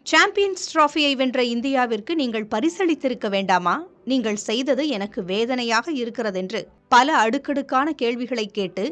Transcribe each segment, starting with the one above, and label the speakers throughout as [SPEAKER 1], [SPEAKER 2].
[SPEAKER 1] Champions டிராஃபியை வென்ற இந்தியாவிற்கு நீங்கள் பரிசளித்திருக்க வேண்டாமா? நீங்கள் செய்தது எனக்கு வேதனையாக இருக்கிறதென்று பல அடுக்கடுக்கான கேள்விகளை கேட்டு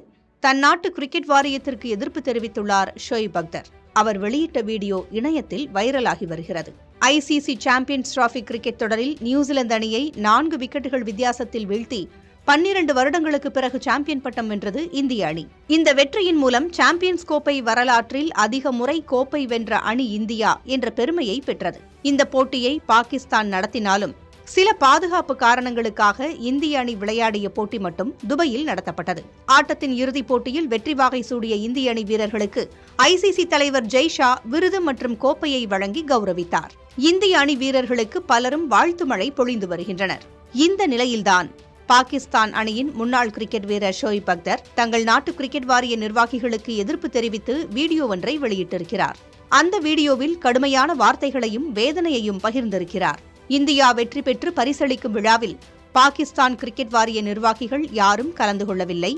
[SPEAKER 1] தன் நாட்டு கிரிக்கெட் வாரியத்திற்கு எதிர்ப்பு தெரிவித்துள்ளார் ஷோயிப் அக்தர். அவர் வெளியிட்ட வீடியோ இணையத்தில் வைரலாகி வருகிறது. ஐசிசி சாம்பியன்ஸ் டிராஃபி கிரிக்கெட் தொடரில் நியூசிலாந்து அணியை 4 விக்கெட்டுகள் வித்தியாசத்தில் வீழ்த்தி 12 வருடங்களுக்கு பிறகு சாம்பியன் பட்டம் வென்றது இந்திய அணி. இந்த வெற்றியின் மூலம் சாம்பியன்ஸ் கோப்பை வரலாற்றில் அதிக முறை கோப்பை வென்ற அணி இந்தியா என்ற பெருமையை பெற்றது. இந்த போட்டியை பாகிஸ்தான் நடத்தினாலும் சில பாதுகாப்பு காரணங்களுக்காக இந்திய அணி விளையாடிய போட்டி மட்டும் துபாயில் நடத்தப்பட்டது. ஆட்டத்தின் இறுதிப் போட்டியில் வெற்றி வாகை சூடிய இந்திய அணி வீரர்களுக்கு ஐசிசி தலைவர் ஜெய்ஷா விருது மற்றும் கோப்பையை வழங்கி கௌரவித்தார். இந்திய அணி வீரர்களுக்கு பலரும் வாழ்த்து மழை பொழிந்து வருகின்றனர். இந்த நிலையில்தான் பாகிஸ்தான் அணியின் முன்னாள் கிரிக்கெட் வீரர் ஷோயிப் அக்தர் தங்கள் நாட்டு கிரிக்கெட் வாரிய நிர்வாகிகளுக்கு எதிர்ப்பு தெரிவித்து வீடியோ ஒன்றை வெளியிட்டிருக்கிறார். அந்த வீடியோவில் கடுமையான வார்த்தைகளையும் வேதனையையும் பகிர்ந்திருக்கிறார். இந்தியா வெற்றி பெற்று பரிசளிக்கும் விழாவில் பாகிஸ்தான் கிரிக்கெட் வாரிய நிர்வாகிகள் யாரும் கலந்து கொள்ளவில்லை.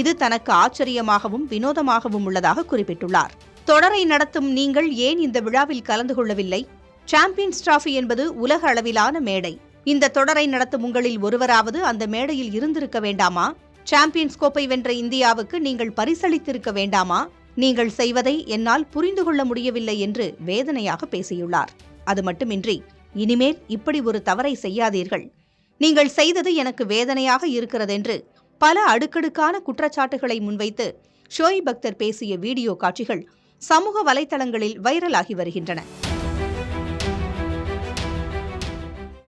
[SPEAKER 1] இது தனக்கு ஆச்சரியமாகவும் வினோதமாகவும் உள்ளதாக குறிப்பிட்டுள்ளார். தொடரை நடத்தும் நீங்கள் ஏன் இந்த விழாவில் கலந்து கொள்ளவில்லை? சாம்பியன்ஸ் டிராஃபி என்பது உலக அளவிலான மேடை. இந்த தொடரை நடத்தும் உங்களில் ஒருவராவது அந்த மேடையில் இருந்திருக்க வேண்டாமா? சாம்பியன்ஸ் கோப்பை வென்ற இந்தியாவுக்கு நீங்கள் பரிசளித்திருக்க வேண்டாமா? நீங்கள் செய்வதை என்னால் புரிந்து கொள்ள முடியவில்லை என்று வேதனையாக பேசியுள்ளார். அது மட்டுமின்றி, இனிமேல் இப்படி ஒரு தவறை செய்யாதீர்கள். நீங்கள் செய்தது எனக்கு வேதனையாக இருக்கிறதென்று பல அடுக்கடுக்கான குற்றச்சாட்டுகளை முன்வைத்து ஷோயிப் அக்தர் பேசிய வீடியோ காட்சிகள் சமூக வலைதளங்களில் வைரலாகி வருகின்றன.